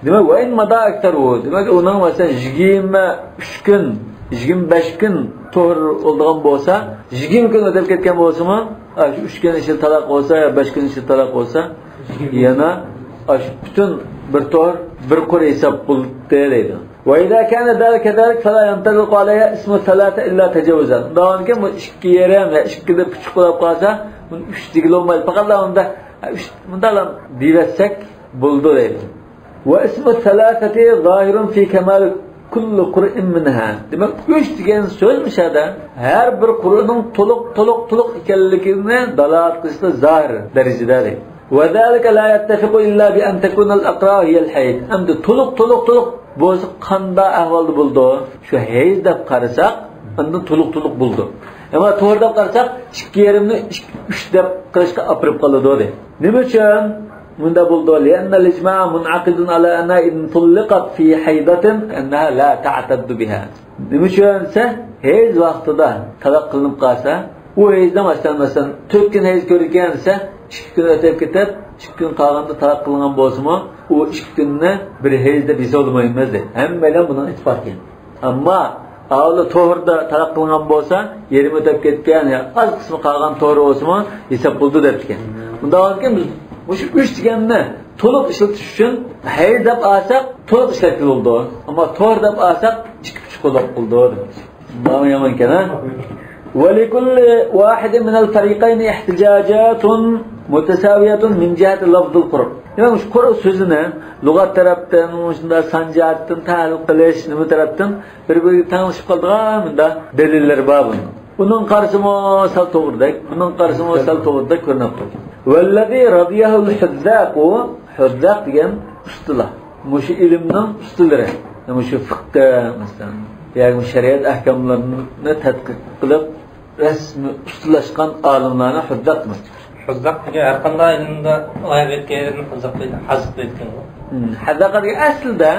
Demak, va in mada aktar o. Demak, uning masalan 23 kun, 25 kun to'g'ri bo'lgan bo'lsa, 20 kun o'tib ketgan bo'lsa-mi, 3 kun ichida talaq bo'lsa, 5 kun ichida talaq bo'lsa, yana butun bir to'g'ri bir Qur'on hisob bo'ldi deydi. Va idza kana zalika fala yantaliqu alayha ismu thalatha illa tajawuzan. Da'onki bu 2 yerim va 2 deb kuchuk qilib qolsa, 3 digil olmaydi. Faqat unda 3 bundalar divasak bo'ldi deydi. Ve ismu selaseti zahirun fi kemal kullu Kur'in minha. Demek 3 degan so'zmiş ada. Her bir Kur'an'ın toluq ekanligini dalolat qilishda zahir darajadir. Ve zalika la yattafiqu illa bi an takuna al-aqra hiya al-hayd. Amdi toluq bo'lsa qanda ahvolda bo'ldi. Shu hayd deb qarasak, unda toluq bo'ldi. Ama to'g'ri deb qarasak, 2,5 ni 3 deb qilishga olib qoladi. Nima uchun? Bunda buldu لأن الإجماع منعقد على أنها إن طلقت في حيضة أنها لا تعتد بها. Demişse heyz vaxtida talaq qilinib qolsa, u heyzdan başlanmasan 4 kun heyz ko'rgansa, 2 kun o'tib ketib, 2 kun qolganda talaq qilingan bo'lsa-mu, u 2 kunni bir heyzda hisoblamaymiz deydi. Hammalar bundan ittifoq qilgan. Ammo avli to'g'rida talaq qilingan bo'lsa, yerim o'tib ketgan, az qismi qolgan to'g'ri bo'lsa-mu, hisob bo'ldi debgan. Bunda hozir biz Şu 3 deganni to'liq ishlatish uchun hay deb olsak to'liq ishlatildi. Ammo to'g'ri deb olsak 2,5 qo'lab qildi. Bundan yomon ekan. Va likulli wahidin min al-fariqayn ihtijajatun mutasawiyatun min jihati lafzul qurb. Yani şu Kur'an sözüne lügat taraftan, şunda sanjatdan ta'liq qilish, nima tarafdan bir-biriga tanishib qoldigan dalillar bor bunun. Bunun qarşısında sal to'g'ridak, bunun qarşısında sal to'g'ridak ko'rinib turadi. Vallazi radiyahul huzzaqu, huzzaq degan ustilah. Mushu ilmning ustilari. Mushu fiqh masalan, yani shariat ahkomlarini tadqiq qilib rasmi ustilashgan olimlarni huzzaq deymiz. Huzzaq degan har qanday ilmda oyoq etgan huzzaq deydi, hazq etgan. Hazaq degan aslida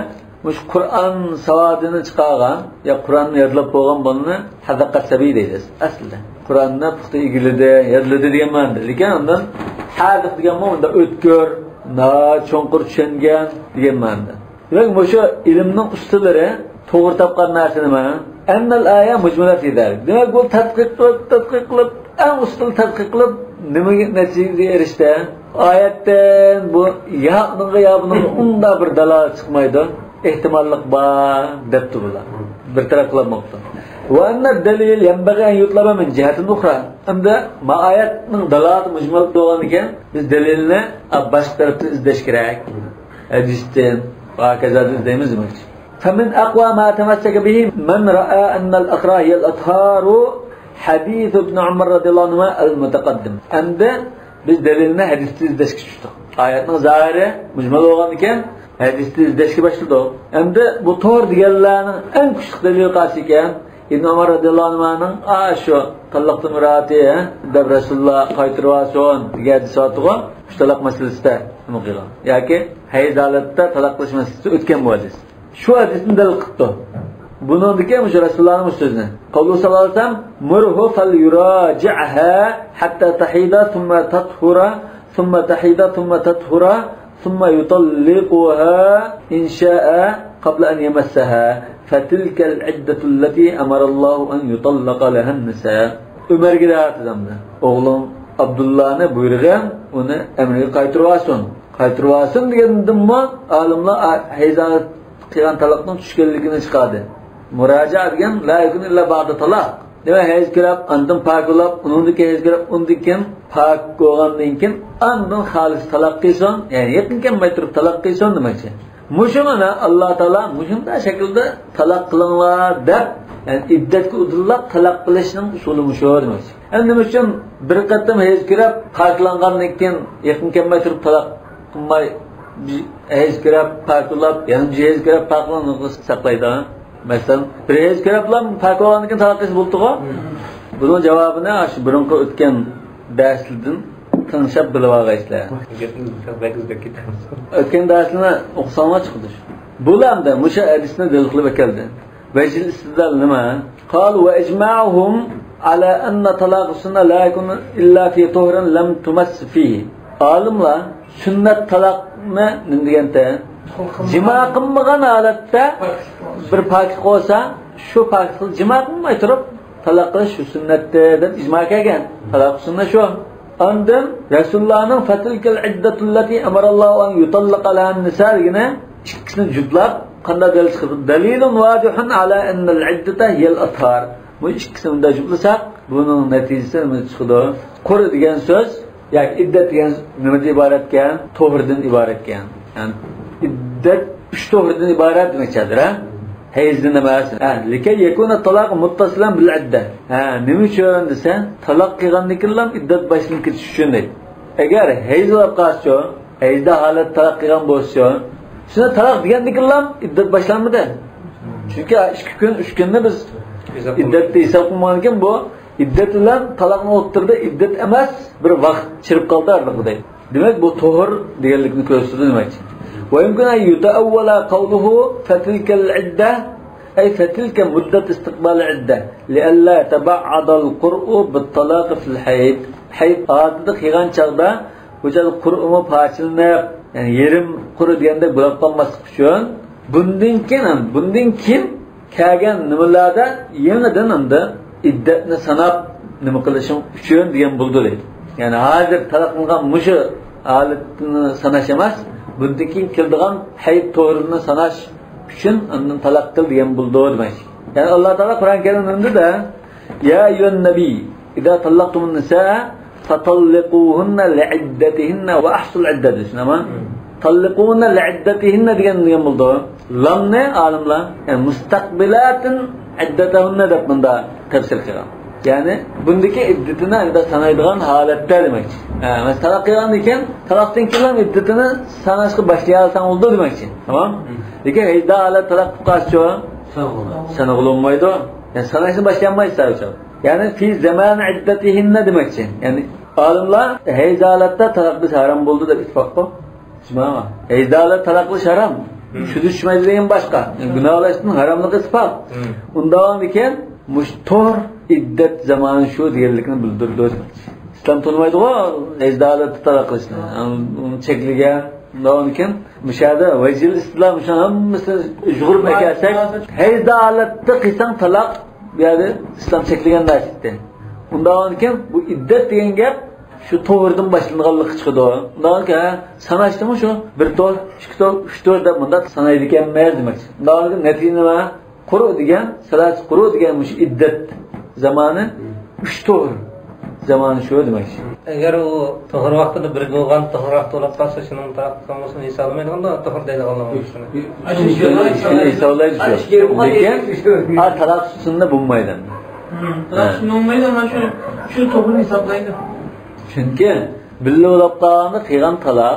mush Qur'on savodini chiqargan, ya Qur'onni yodlab qo'ygan bo'lni hazaqat sabiy deymiz aslida. Qur'onni puxta egilidi, yodladi degan ma'noda. Lekin undan hazaq degan ma'noda o'tkir, cho'nqur tushungan degan ma'noda. Demak, o'sha ilmning ustilari to'g'ri topgan narsa nima? Annal aya mujmala fi zalik. Demak, bu tadqiq qilib, eng ustul tadqiq qilib nimaga natijaga erishdi? Oyatdan bu ya bunun unda bir dalolat chiqmaydi. Ehtimollik bor debdi bular. Bir taraf qilmoqda. Va anna dalil yanbaghi an yutlaba min jihatin ukhra. Hamda ma oyatning dalolati mujmal bo'lgan ekan, biz dalilni boshqa tarafdan izlash kerak. Hadisdan va kazada izlaymiz demakchi. فمن أقوى ما تمسك به من رأى أن الأقراء هي الأطهار حديث ابن عمر رضي الله عنه المتقدم. عند biz delilini hadisde izleshga tushdik. Oyatning zahiri mujmal bo'lgan ekan, hadisde izleshga boshladik. Endi bu to'g'ri deganlarning eng kuchli dalili qaysi ekan? Ibn Umar radhiyallohu anhuning shu talaqti murati deb Rasululloh qaytirib olsin degan so'tiga shu talaq masalasida nima qilgan? Yoki hayz holatda talaq qilish masalasi o'tgan bo'ladi. Shu hadisni dalil qildi. Buningdagi mush Rasulullohning so'zini. Qavlu sallallohu alayhi vasallam murhu fal yuraji'ha hatta tahida thumma tathura thumma tahida thumma tathura thumma yutalliquha in sha'a qabla an yamassaha fatilka al-iddatu allati amara Allah an yutallaqa laha an-nisa. Umarga aytdimda. O'g'lim Abdullahni buyurgan, uni amriga qaytirib olsin. Qaytirib olsin degandimmi, olimlar hayzat qilgan talaqning tushganligini chiqadi. Muraja'a degan la yakun illa ba'da talaq. Demak, hayz kirib, andan pak bo'lib, uningdagi hayz kirib, undikin pak bo'lgandan keyin andan xolis talaq qilsin, ya'ni yaqin kelmay turib talaq qilsin demoqchi. Mushumana Alloh taolo mushunda shaklda talaq qilinglar deb, ya'ni iddatga udillab talaq qilishning usuli mushu demoqchi. Endi nima uchun bir qatam hayz kirib, paklangandan keyin yaqin kelmay turib talaq qilmay hayz kirib, pak bo'lib, yana hayz kirib, paklanib saqlaydi. Mesela bir hez kiraplam pakovandan talaq qilish bo'ldi-ku. Buning javobini shu burunqi o'tgan darslardan tinglab bilib olgaysizlar. O'tgan darsni o'qisanglar chiqdi. Bulamda musha hadisni dalil qilib keldi. Vajil istidlal nima? Qal wa ijma'uhum ala anna talaq sunna la yakun illa fi tuhrin lam tumass fihi. Olimlar sunnat talaqni nima deganda jima qilmagan holatda bir pak qo'ysa, shu pakni jima qilmay turib talaq qilish shu sunnatda deb ijmo qilgan. Talaq sunnat shu. Ondan Rasulullohning fatilkal iddatu allati amara Allohu an yutallaqa lahan nisa degani ikkisini juplab qanday dalil chiqdi? Dalilun wadihun ala anna al-iddata hiya al-athar. Bu ikkisini da juplasak, buning natijasi nima chiqdi? Qur degan so'z yoki iddat degan nimadan iborat ekan? To'g'ridan iborat ekan. Yani iddet 3 to'g'ridan iborat demakchadir, ha? Hayzdan emas. Lekin yakuna talaq muttasilan bil iddat. Nima uchun desa, talaq qilgandan keyin iddat boshlanib ketish uchun deydi. Agar hayz bo'lib qolsa, hayzda holat talaq qilgan bo'lsa, shuni talaq degandan keyin iddat boshlanmadi. Chunki 2 kun, 3 kunni biz iddatda hisob qilmagan ekan, bu iddat bilan talaqni o'ttirdi, iddat emas, bir vaqt chirib qoldi arqada. Demak, bu to'g'ri deganlikni ko'rsatadi demakchi. Wa yumkin an yuta'awwala qawluhu fatilka al-idda ay fatilka muddat istiqbal al-idda li'alla tab'ada al-qur'u bit-talaq fi al-hayd. Hayd adida qilgan chaqda o'sha qur'umi parchalanib, ya'ni yerim quri deganda bo'lib qolmaslik uchun bundan keyin kelgan nimalarda yenidan unda iddatni sanab nima qilishim uchun degan bo'ldi deydi. Ya'ni hozir talaq qilgan mushu holatni sanash emas, bundan keyin keladigan hayd to'g'rini sanash uchun undan talaq qil degan bo'ldi demak. Ya'ni Alloh taolo Qur'on Karimda ya ayyuhan nabiy idza talaqtumun nisaa fatalliquhunna li'iddatihinna wa ahsul iddat desnama. Talliquhunna li'iddatihinna degan bo'ldi. Lamni olimlar yani mustaqbilatin iddatahunna deb bunda tafsir qilgan. Yani bundaki iddatini anda sanaydigan holatda demakchi. Mesela talaq qilgan ekan, talaqdan keyin iddatini sanashga boshlay olsang bo'ldi demakchi. Tamam? Lekin hayda holat talaq qilsa, sanag'ilmaydi. Yani sanashni boshlamaysiz uchun. Yani fi zaman iddatihinna demakchi. Yani olimlar hayda holatda talaq qilish harom bo'ldi deb ittifoq qildi. Tushunami? Hayda holat talaq qilish harom. Şu düşmedi degan boshqa. Gunohlashning haromligi isbot. Undan ekan mushtor iddat zamoni shu deganlikni bildirdi. İslam to'lmaydi-ku, ejdalat talaq qilishni. Uni cheklagan. Undan ekan mushada vajil islom shuni hammasi jug'urib kelsak, ejdalatni qilsang talaq, bu yerda islom cheklagan narsa. Undan ekan bu iddat degan gap şu to'g'ridan boshlanganligi chiqadi. Undan keyin sanashdimi shu 1 to'r, 2 to'r, 3 to'r deb bunda sanaydi ekanmiz demakchi. Undan keyin natija nima? Quru degan, salat quru degan mush iddat zamoni 3 to'r zamoni shu demakchi. Agar u to'g'ri vaqtida birga bo'lgan to'g'ri vaqt bo'lib qolsa, shuni talaq qilmasini hisoblamaydiganda to'g'ri deydi Alloh shuni. Shuni hisoblaydi shu. Lekin talaq sunnat bo'lmaydi. Talaq sunnat bo'lmaydi, mana shu to'g'ri hisoblaydi. Chunki billa bo'lib qolganda qilgan talaq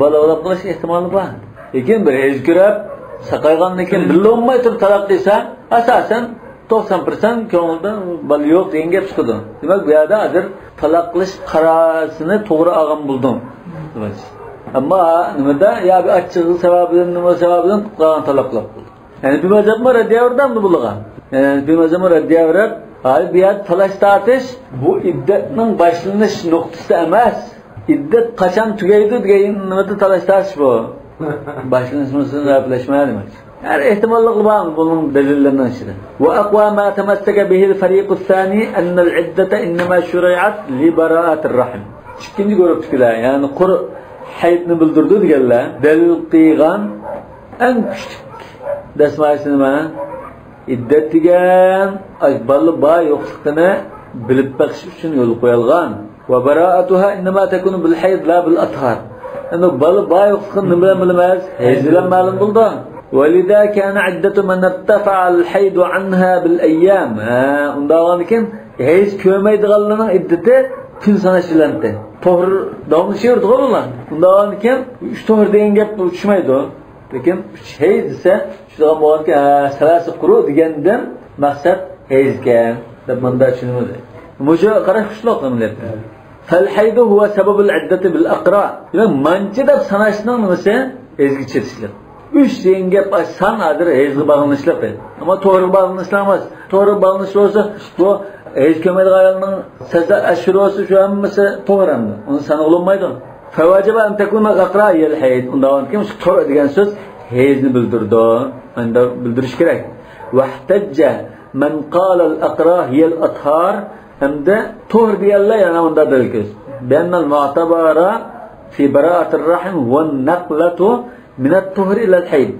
bola bo'lib qolish ehtimoli bor. Lekin bir ezgirab saqaygandan keyin billa bo'lmay turib talaq qilsa, asosan 90% ko'ngilda bola yo'q degan gap chiqadi. Demak, bu yerda hozir talaq qilish qarorasini to'g'ri olgan bo'ldim. Ammo nimada ya bir achchig'i sababidan nima sababidan qilgan talaq qilib qoldi. Ya'ni bir mazhabmi raddiyavrdan bo'lgan. Ya'ni bir mazhabmi raddiyavrab hali bir yer talash tortish bu iddatning boshlanish nuqtasi emas. İddat qachon tugaydi degan nimada talash tortish bu. Boshlanishini gaplashmaydi demak. Her ehtimollik bor bunun dalillaridan ichida. Wa aqwa ma tamassaka bihi al-fariq ath-thani anna al-iddata inma shuri'at li bara'at ar-rahm. İkinci grupdagilar, ya'ni qur haydni bildirdi deganlar, dalil qilgan eng kuchli dasmaysi nima? İddat degan ajbali bor yo'qligini bilib baqish uchun yo'l qo'yilgan. Va bara'atuha inma takunu bil hayd la bil athar. Ana bali bor yo'qligini nima bilan bilamiz? Hayd bilan ma'lum bo'ldi. ولذا كان عدة من ارتفع الحيض عنها بالأيام. Ondan keyin hayd ko'maydiganlarning iddati kun sanashilandi. To'g'ri davomlashirdi ular. Undan keyin 3 to'g'ri degan gap tushmaydi. Lekin hayd desa shunaqa bo'lganki, salasi quru degandan maqsad haydga deb bunda tushuniladi. Mushu qarash xushloq qilinadi. Fal haydu huwa sababul iddati bil aqra. Demak, manchi deb sanashning nimasi? Ezgichirishlik. 3 degan gap san adir hezgi bağlanışlıq deyil. Ama to'g'ri bağlanışlıq emas. To'g'ri bağlanış olsa bu hez kömaydigan ayolning sajda ashrosi shu hammasi to'g'ri endi. Uni sanolmaydi. Fawajaba an takuna aqra yal hayd. Undan keyin shu to'g'ri degan so'z hezni bildirdi. Unda bildirish kerak. Wahtajja man qala al-aqra hiya al-athar. Hamda to'g'ri deganlar yana unda dalil ko'z. Banna al-mu'tabara fi bara'at ar-rahm wa an-naqlatu min at-tuhur ila al-hayd.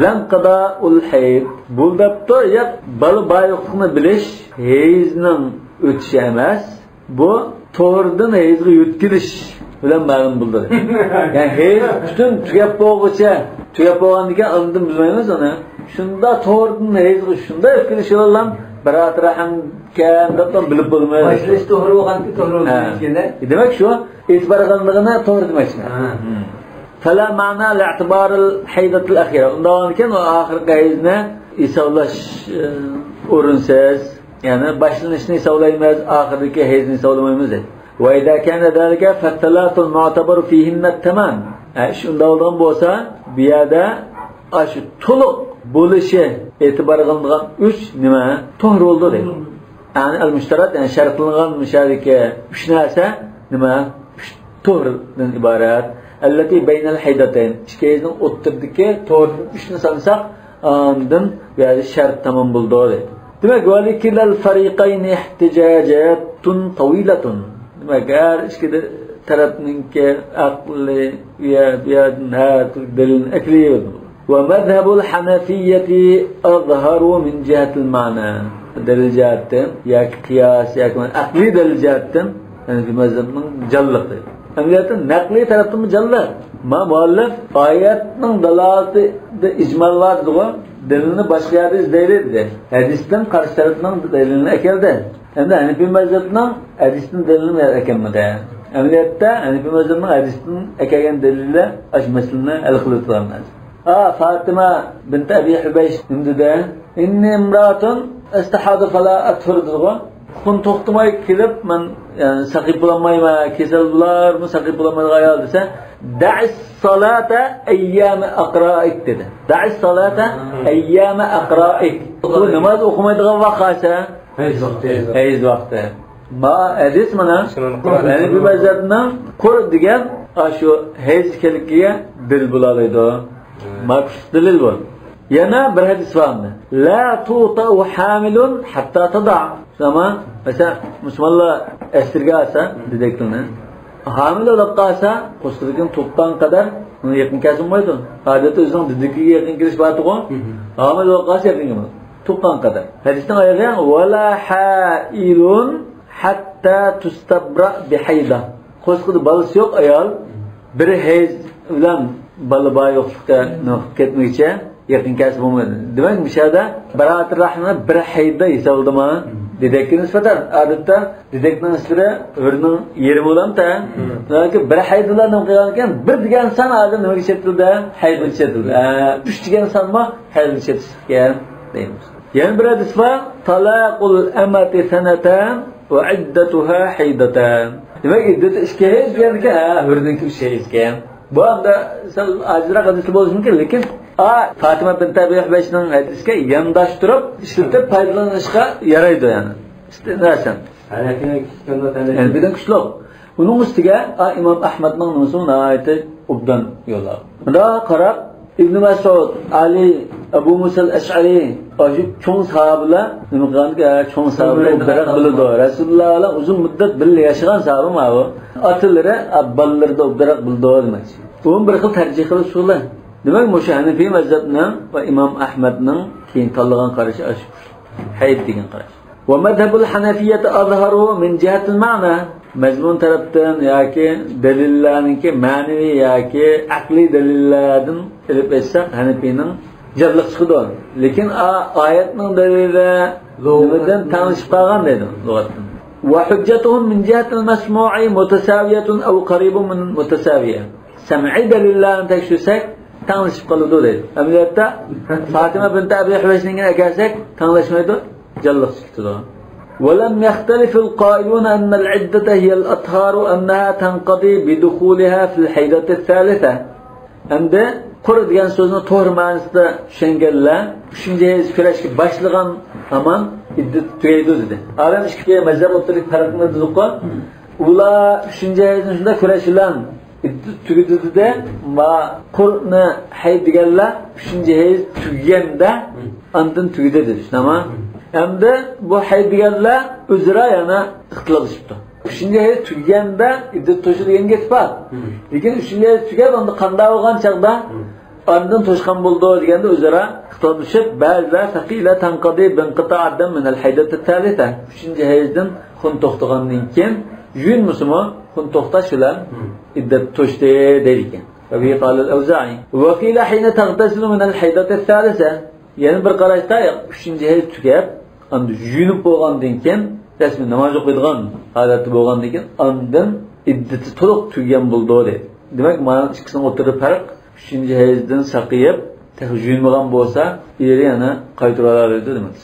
Lan qada'ul hayd. Bu dapto ya balı bayıqlıqni bilish heyzning o'tishi emas. Bu to'g'ridan heyzga yo'tkilish bilan ma'lum bo'ldi. Ya'ni hech butun tugab bo'lgandan keyin oldin bilmaymiz uni. Shunda to'g'ridan hech shunda fikrishilar birat rahim deb bilib bo'lmaydi. Başlash to'g'ri bo'lganki to'g'ri bo'lganda. Demak shu e'tibor qilganligini to'g'ri demoqchiman. Fala ma'na li'tibar al-haydat al-akhira. Undan keyin o oxirgi hayzni hisoblash o'rinsiz, ya'ni boshlanishni hisoblaymiz, oxirgi hayzni hisoblamaymiz. Va idza kana zalika fatalatul mu'tabaru fihinna tamam. Shunda bo'lgan bo'lsa, bu yerda shu to'liq bo'lishi e'tibor qilingan 3 nima to'g'ri bo'ldi deydi. Ya'ni al-mushtarat, ya'ni shartlangan musharika 3 narsa nima to'g'ridan iborat. Allati baynal haydatayn. Ishkayning o'ttirdiki to'g'ri 3 ni sansak, ondan yani shart tamom bo'ldi deydi. Demak, valikilal fariqayn ihtijajatun tawilatun. Demak, har ikki tarafninki aqli va biyanat dalil akli. ومذهب الحنفية أظهر من جهة المعنى دليل جهتين يا قياس يا كمان عقلي دليل جهتين يعني في مذهب من جلق أمريكا نقلي طرف من جلق ما مؤلف آيات من دلالات إجمالات دوا دليلنا başka yerde izleyildi. Hadisten karşı tarafından delilini ekeldi. Hem de Hanefi mezhebinin hadisten delilini ekemedi. Ameliyatda Hanefi mezhebinin hadisten ekegen delille aşmasını el kılıtlanmaz. Fatıma bint Abi Hübeyş indide inni imratun istihadu fala athurduga kun to'xtamay kelib men yani saqib bo'lmayman kesal bularmi saqib bo'lmaydigan ayol desa da'is salata ayyam aqra'ik dedi. Da'is salata ayyam aqra'ik. Bu namoz o'qimaydigan vaqtsa hayz vaqti. Ma hadis mana yani bu mazhabning qur degan shu hayz kelgiga dil bo'laydi. Maksud dalil bu. Yana bir hadis vardı. La tuta'u hamilun hatta tada'. Sama mesela Müslümanlar estirgasa dediklerini. Hamil olup qalsa, qo'shtirgan to'pdan qadar uni yaqin kelmaydi. Odatda o'zining didikiga yaqin kelish vaqti-ku. Hamil olup qalsa yaqin kelmaydi. To'pdan qadar. Hadisning oyog'i wala ha'ilun hatta tustabra bihayda. Qo'shtirdi balasi yo'q ayol bir hayz bilan balı bayi yo'qlikda ketmoqchi yaqin kasb bo'lmaydi. Demak, mishada barat rahna bir hayda hisobdimi? Dedekka nisbatan odatda dedekning nisbati o'rning yeri bo'lamda. Lekin bir haydalar nima qilgan ekan? Bir degan san hozir nimaga chetildi? Hayda chetildi. 3 degan sanma hayda chetilgan deymiz. Yana bir hadis bor, talaqul amati sanatan va iddatuha haydatan. Demak, iddati 2 hayz degan ekan, o'rningki 3 hayz ekan. Bu anda sal ajra hadisli bo'lishi mumkin, lekin Fatıma bint Abi Hübeyş'ning hadisga yandash turib ishlatib foydalanishga yaraydi yani. İstersen. Yani birden kuchliq. Uning ustiga Imom Ahmadning nusuni ayeti obdan yo'llab. Bunda qarab Ibn Mas'ud, Ali, Abu Musa al-Ash'ari, shu cho'ng sahobalar nima qilganki, cho'ng sahobalar biroq biladi. Rasululloh bilan uzun muddat birga yashagan sahoba ma bu. Otilari abballarda biroq bildi demoqchi. Bu bir xil tarjih qilish usuli. Demak, Musha Hanefi mazhabning va Imom Ahmadning keyin tanlagan qarashi shu. Hayd degan qarash. Va mazhabul Hanafiyyah azharu min jihatil ma'na. Mazmun tarafdan yoki dalillarningki ma'naviy yoki aqliy dalillardan ilib etsak Hanafining jalliq chiqdi. Lekin oyatning dalili nimadan tanishib qolgan dedi lug'atdan. Wa hujjatuhum min jihatil masmu'i mutasawiyatun aw qaribun min mutasawiyah. Sam'i dalillarni tekshirsak tanışıp kalırdı dedi. Ameliyatda Fatıma bint Abi Hübeyş'nin ekersak tanışmaydı, callık çıktı. وَلَمْ يَخْتَلِفِ الْقَائِلُونَ أَنَّ الْعِدَّةَ هِيَ الْأَطْهَارُ أَنَّهَا تَنْقَضِي بِدُخُولِهَا فِي الْحَيْدَةِ الثَّالِثَةِ. Hem de Kur degan so'zni to'g'ri ma'nosida tushunganlar 3-hayz kurashga boshlagan hamon iddat tugaydi dedi. Alam ikki mazhab o'rtasidagi farqni dediq-ku. Ular 3-hayzni shunda kurash bilan iddat tugadi va Qur'ni hayd deganlar 3-hayz tugaganda andan tugadi dedi. Nima? Hamda bu hayd deganlar o'zira yana ixtiloflashibdi. 3-hayz tugaganda iddat to'shilgan ketpa. Lekin 3-hayz tugab unda qanday bo'lgan chaqda andan to'shqan bo'ldi deganda o'zira ixtiloflashib, ba'zilar faqila tanqadi binqita'dan min al-haydat al-thalitha. 3-hayzdan xun to'xtagandan keyin yun musulmon kun to'xtash bilan iddat to'shdi deydigan. Ve قال الأوزاعي وقيل حين تغتسل من الحيضة الثالثة yani bir qarashda 3-chi hayz tugab endi yunib bo'lgandan keyin rasmiy namoz o'qiydigan holati bo'lgandan keyin ondan iddati to'liq tugagan bo'ldi dedi. Demak, mana ikkisining o'rtasida farq 3-chi hayzdan saqiyib yunmagan bo'lsa, eri yana qaytira oladi demak.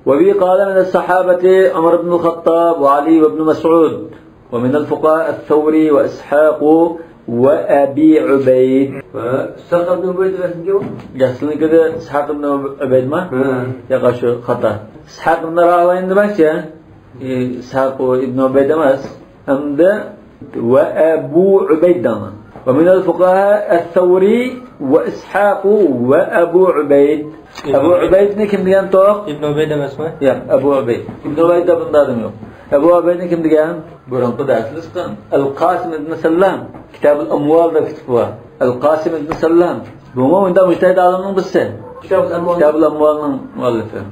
وبه قال من الصحابة عمر بن الخطاب وعلي وابن مسعود ومن الفقهاء الثوري وإسحاق وأبي عبيد. إسحاق بن عبيد رسمي Aslında كده إسحاق بن عبيد ما يقع شو خطأ. إسحاق بن راهوين دمشق إسحاق ابن عبيد ماس عند وأبو عبيد دمان. ومن الفقهاء الثوري وإسحاق وأبو عبيد. أبو عبيد نكم ديان توق İbn Ubeyde mesme? يا أبو عبيد. ابن عبيد ده بندادم يوم. أبو عبيد نكم ديان برهن قد أسلسكن القاسم بن سلام كتاب الأموال ده كتبه القاسم بن سلام بوما من ده مجتهد عالمين بسه كتاب الأموال مؤلفه.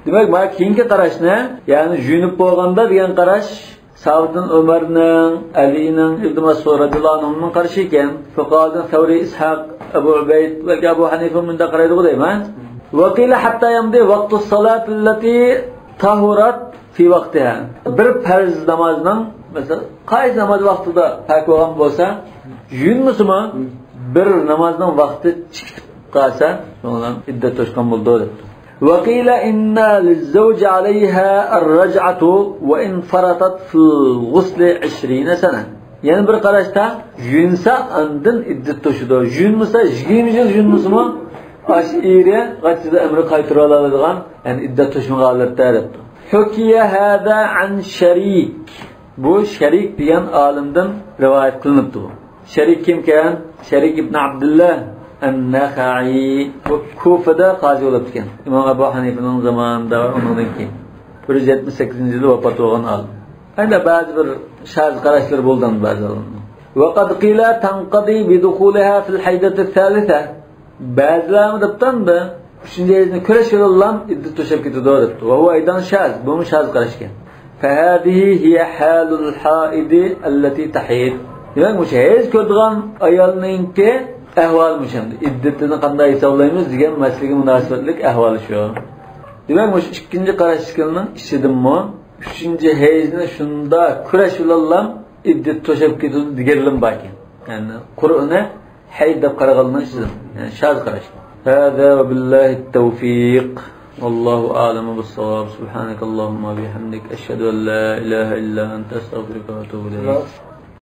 Demek bana keyingi qarash ne? Yani jünüp bo'lganda degan qarash Savdın Ömer'nin, Ali'nin, İbn Mas'ud radhiyallohu anhu'nun qarashi ekan. Fuqahadan Savri, Ishaq, Abu Ubayd va Abu Hanifa bunda qaraydi deymi? Va qila hatta yamdi vaqtu salat allati tahurat fi vaqtiha. Bir farz namozning mesela qaysi namoz vaqtida pak bo'lgan bo'lsa, yunmusimi? Bir namozning vaqti chiqib qolsa, shundan iddat to'shgan bo'ldi debdi. وقيل إن للزوج عليها الرجعة وإن فرطت في الغسل 20 سنة. Yani bir qarashda yunsa andın iddat to'shidi. Yunmasa 20 yil yunmusimi? Ashiri qachida umri qaytira oladigan, yani iddat to'shmagan holatda debdi. Hukiya hada an Sharik. Bu Sharik degan olimdan rivoyat qilinibdi bu. Sharik kimkan? Sharik ibn Abdullah An-Nakhai Kufada qazi bo'lib ketgan. Imom Abu Hanifaning zamonida undan keyin 178-yilda vafot bo'lgan olim. Endi ba'zi bir shaz qarashlar bo'ldi ba'zilarning. Va qad qila tanqadi bi dukhulaha fil haydati thalitha. Ba'zilar debdi, 3-chi kurash yo'llan iddat to'shab ketadi debdi. Va u aydan shaz, bu shaz qarashgan. Fa hadihi hiya halul haidi allati tahid. Demak, bu hayz ko'rgan ayolningki ahvol şimdi iddatini qanday hisoblaymiz degan masalaga munosabatlik ahvoli shu. Demak, bu ikkinchi qarashning ishidimmi 3-chi hayzni shunda kurash bilan iddat to'shab ketadi deganlar bor ekan. Ya'ni Qur'onni hayd deb qaraganlar ishidim. Yani shaz qarash. Hada va billahi tawfiq. Vallahu a'lamu bis-savab. Subhanakallahumma bihamdik ashhadu an la ilaha illa anta astaghfiruka va atubu ilayk.